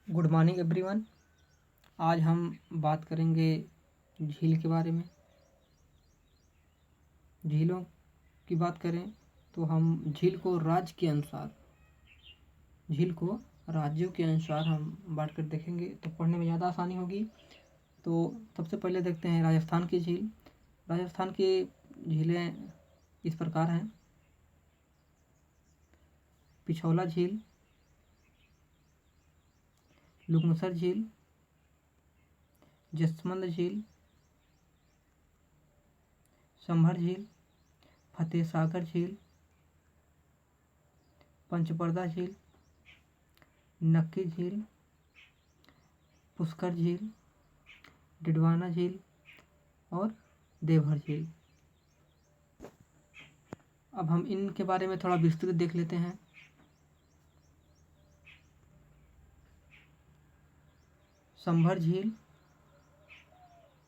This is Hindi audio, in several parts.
Good morning everyone. आज हम बात करेंगे झील के बारे में। झीलों की बात करें तो हम झील को राज्यों के अनुसार हम बांट कर देखेंगे तो पढ़ने में ज़्यादा आसानी होगी। तो सबसे पहले देखते हैं राजस्थान की झील। राजस्थान की झीलें इस प्रकार हैं: पिछौला झील, लुकनसर झील, जसमंद झील, संभर झील, फतेह सागर झील, पंचपर्दा झील, नक्की झील, पुष्कर झील, डिडवाना झील और देवहर झील। अब हम इनके बारे में थोड़ा विस्तृत देख लेते हैं। संभर झील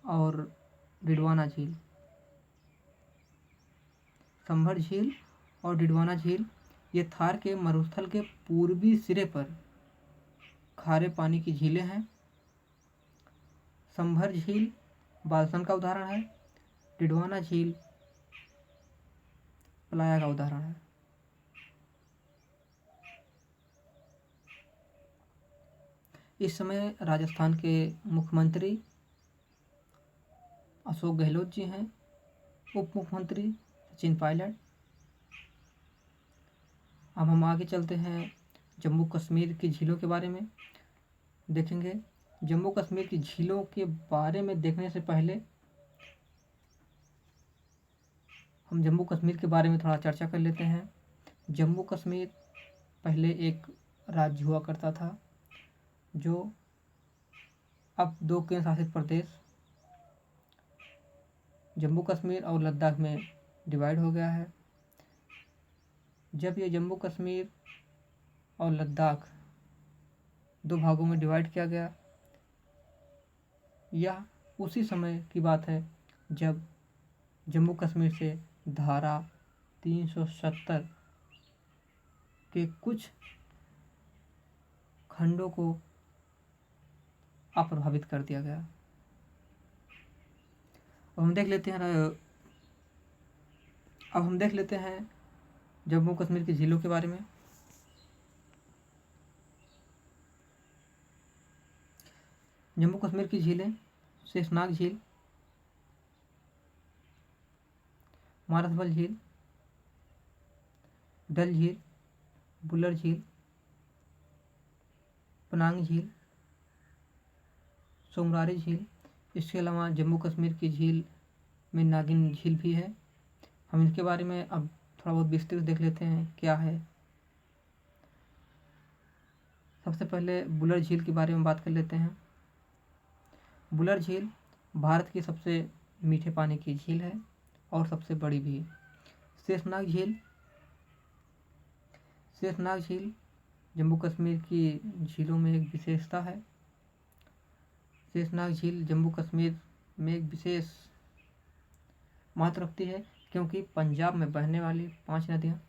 और डिडवाना झील। संभर झील और डिडवाना झील ये थार के मरुस्थल के पूर्वी सिरे पर खारे पानी की झीलें हैं। संभर झील बालसन का उदाहरण है। डिडवाना झील प्लाया का उदाहरण है। इस समय राजस्थान के मुख्यमंत्री अशोक गहलोत जी हैं। उप मुख्यमंत्री सचिन पायलट। अब हम आगे चलते हैं जम्मू कश्मीर की झीलों के बारे में देखेंगे। जम्मू कश्मीर की झीलों के बारे में देखने से पहले हम जम्मू कश्मीर के बारे में थोड़ा चर्चा कर लेते हैं। जम्मू कश्मीर पहले एक राज्य हुआ करता था जो अब 2 केंद्र शासित प्रदेश जम्मू कश्मीर और लद्दाख में डिवाइड हो गया है। जब ये जम्मू कश्मीर और लद्दाख 2 भागों में डिवाइड किया गया, यह उसी समय की बात है जब जम्मू कश्मीर से धारा 370 के कुछ खंडों को अप्रभावित कर दिया गया। अब हम देख लेते हैं जम्मू कश्मीर की झीलों के बारे में। जम्मू कश्मीर की झीलें: शेषनाग झील, मानसबल झील, डल झील, बुलर झील, पनांग झील, सोमरारी झील। इसके अलावा जम्मू कश्मीर की झील में नागिन झील भी है। हम इसके बारे में अब थोड़ा बहुत विस्तृत देख लेते हैं क्या है। सबसे पहले बुलर झील के बारे में बात कर लेते हैं। बुलर झील भारत की सबसे मीठे पानी की झील है और सबसे बड़ी भी। शेषनाग झील जम्मू कश्मीर की झीलों में एक विशेषता है। शेषनाग झील जम्मू कश्मीर में एक विशेष महत्व रखती है क्योंकि पंजाब में बहने वाली 5 नदियाँ,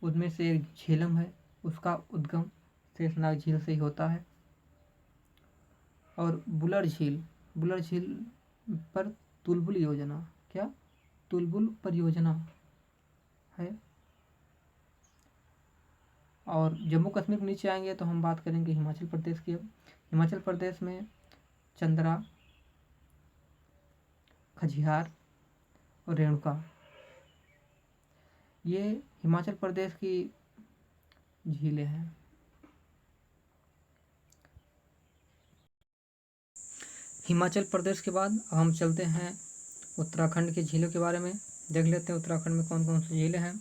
उनमें से एक झेलम है, उसका उद्गम शेषनाग झील से ही होता है। और बुलर झील पर तुलबुल परियोजना है। और जम्मू कश्मीर के नीचे आएंगे तो हम बात करेंगे हिमाचल प्रदेश की। अब हिमाचल प्रदेश में चंद्रा, खजियार और रेणुका, ये हिमाचल प्रदेश की झीलें हैं। हिमाचल प्रदेश के बाद हम चलते हैं उत्तराखंड की झीलों के बारे में। देख लेते हैं उत्तराखंड में कौन कौन सी झीलें हैं।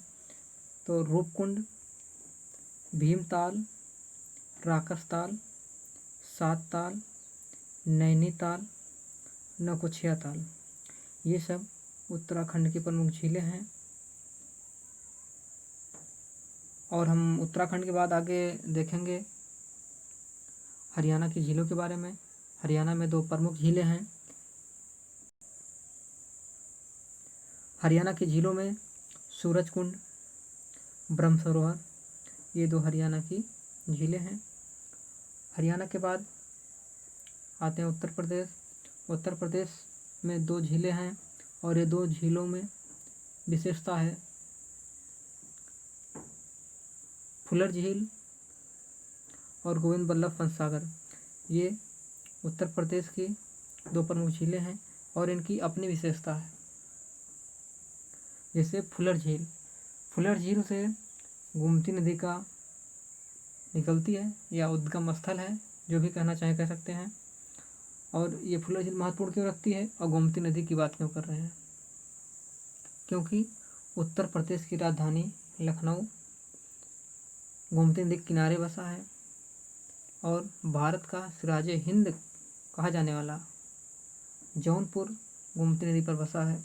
तो रूपकुंड, भीमताल, राकसताल, सातताल, नैनीताल, नौकुचिया ताल, ये सब उत्तराखंड की प्रमुख झीलें हैं। और हम उत्तराखंड के बाद आगे देखेंगे हरियाणा की झीलों के बारे में। हरियाणा में 2 प्रमुख झीलें हैं। हरियाणा की झीलों में सूरजकुंड, ब्रह्म सरोवर, ये 2 हरियाणा की झीलें हैं। हरियाणा के बाद आते हैं उत्तर प्रदेश। उत्तर प्रदेश में 2 झीलें हैं और ये 2 झीलों में विशेषता है फुलर झील और गोविंद बल्लभ पंत सागर। ये उत्तर प्रदेश की 2 प्रमुख झीलें हैं और इनकी अपनी विशेषता है। जैसे फुलर झील से गोमती नदी का निकलती है या उद्गम स्थल है, जो भी कहना चाहे कह सकते हैं। और ये फुलर झील महत्वपूर्ण क्यों रखती है और गोमती नदी की बात क्यों कर रहे हैं? क्योंकि उत्तर प्रदेश की राजधानी लखनऊ गोमती नदी के किनारे बसा है और भारत का सिराजे हिंद कहा जाने वाला जौनपुर गोमती नदी पर बसा है,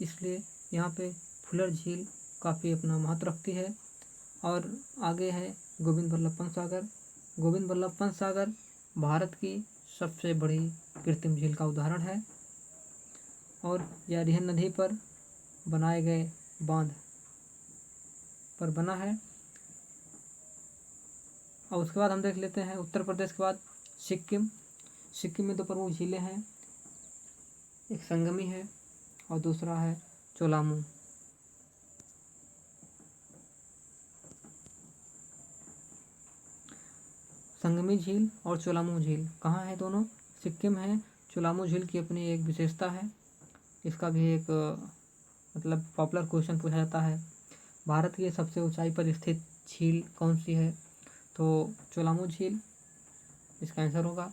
इसलिए यहाँ पे फुलर झील काफ़ी अपना महत्व रखती है। और आगे है गोविंद बल्लभ पंत सागर। गोविंद बल्लभ पंत सागर भारत की सबसे बड़ी कृत्रिम झील का उदाहरण है और यह रिहन नदी पर बनाए गए बांध पर बना है। और उसके बाद हम देख लेते हैं उत्तर प्रदेश के बाद सिक्किम। सिक्किम में 2 प्रमुख झीलें हैं, एक संगमी है और दूसरा है चोलामू। संगमी झील और चोलामू झील कहाँ है? दोनों सिक्किम है। चोलामू झील की अपनी एक विशेषता है, इसका भी एक मतलब पॉपुलर क्वेश्चन पूछा जाता है, भारत की सबसे ऊंचाई पर स्थित झील कौन सी है? तो चोलामू झील इसका आंसर होगा।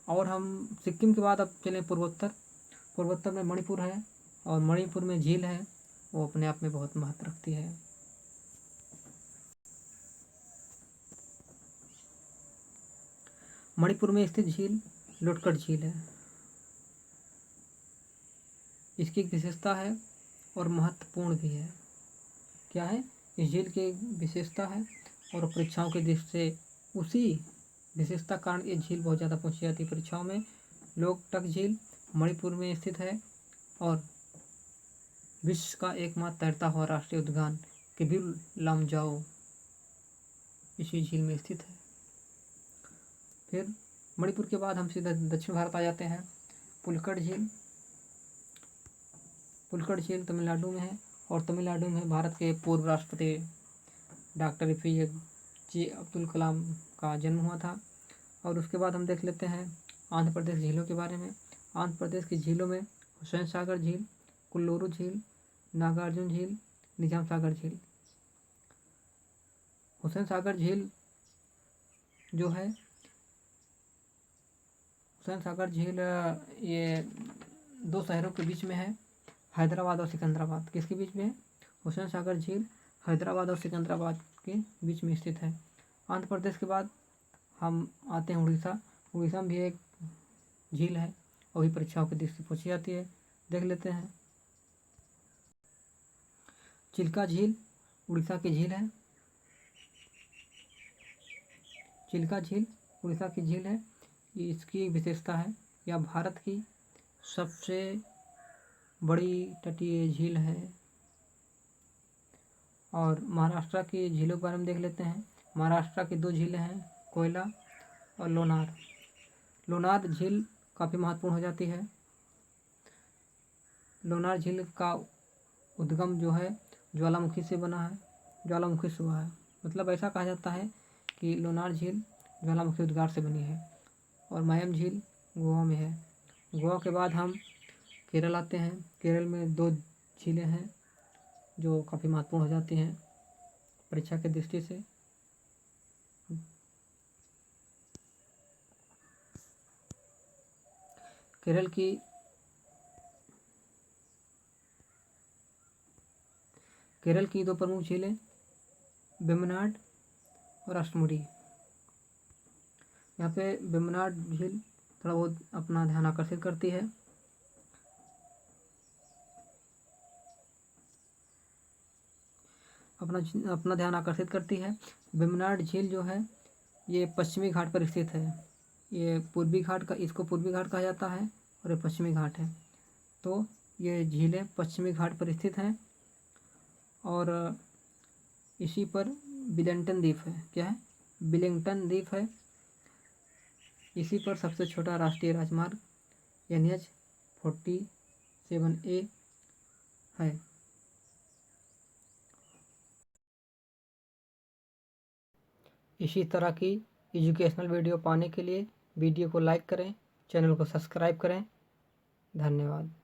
और हम सिक्किम के बाद अब चलें पूर्वोत्तर। पूर्वोत्तर में मणिपुर है और मणिपुर में झील है, वो अपने आप में बहुत महत्व रखती है। मणिपुर में स्थित झील लोटकट झील है। इसकी एक विशेषता है और महत्वपूर्ण भी है। क्या है? इस झील की विशेषता है और परीक्षाओं के दृष्टि से उसी विशेषता कारण ये झील बहुत ज़्यादा पूछी जाती है परीक्षाओं में। लोकटक झील मणिपुर में स्थित है और विश्व का एकमात्र तैरता हुआ राष्ट्रीय उद्यान किबिल लामजाओ इसी झील में स्थित है। फिर मणिपुर के बाद हम सीधा दक्षिण भारत आ जाते हैं। पुलकट तमिलनाडु में है और तमिलनाडु में भारत के पूर्व राष्ट्रपति डॉक्टर APJ अब्दुल कलाम का जन्म हुआ था। और उसके बाद हम देख लेते हैं आंध्र प्रदेश झीलों के बारे में। आंध्र प्रदेश की झीलों में हुसैन सागर झील, कुल्लूरू झील, नागार्जुन झील, निजाम सागर झील। हुसैन सागर झील जो है हुसैन सागर झील ये 2 शहरों के बीच में है, हैदराबाद और सिकंदराबाद। किसके बीच में है? हुसैन सागर झील हैदराबाद और सिकंदराबाद के बीच में स्थित है। आंध्र प्रदेश के बाद हम आते हैं उड़ीसा। उड़ीसा में भी एक झील है और भी परीक्षाओं की दृष्टि पूछी जाती है, देख लेते हैं। चिल्का झील उड़ीसा की झील है। चिल्का झील उड़ीसा की झील है। इसकी विशेषता है यह भारत की सबसे बड़ी तटीय झील है। और महाराष्ट्र की झीलों के बारे में देख लेते हैं। महाराष्ट्र की 2 झीलें हैं, कोयला और लोनार। लोनार झील काफ़ी महत्वपूर्ण हो जाती है। लोनार झील का उद्गम जो है ज्वालामुखी से बना है, ज्वालामुखी से हुआ है। मतलब ऐसा कहा जाता है कि लोनार झील ज्वालामुखी उद्गार से बनी है। और मायम झील गोवा में है। गोवा के बाद हम केरल आते हैं। केरल में 2 झीलें हैं जो काफ़ी महत्वपूर्ण हो जाती हैं परीक्षा की दृष्टि से। केरल की 2 प्रमुख झीलें वेम्बनाड और अष्टमुडी। यहाँ पे वेम्बनाड झील थोड़ा बहुत अपना ध्यान आकर्षित करती है। अपना ध्यान आकर्षित करती है। वेम्बनाड झील जो है ये पश्चिमी घाट पर स्थित है। ये पूर्वी घाट का इसको पूर्वी घाट कहा जाता है और ये पश्चिमी घाट है। तो ये झीलें पश्चिमी घाट पर स्थित हैं और इसी पर विलिंगटन द्वीप है। क्या है? विलिंगटन द्वीप है। इसी पर सबसे छोटा राष्ट्रीय राजमार्ग NH-47A है। इसी तरह की एजुकेशनल वीडियो पाने के लिए वीडियो को लाइक करें, चैनल को सब्सक्राइब करें। धन्यवाद।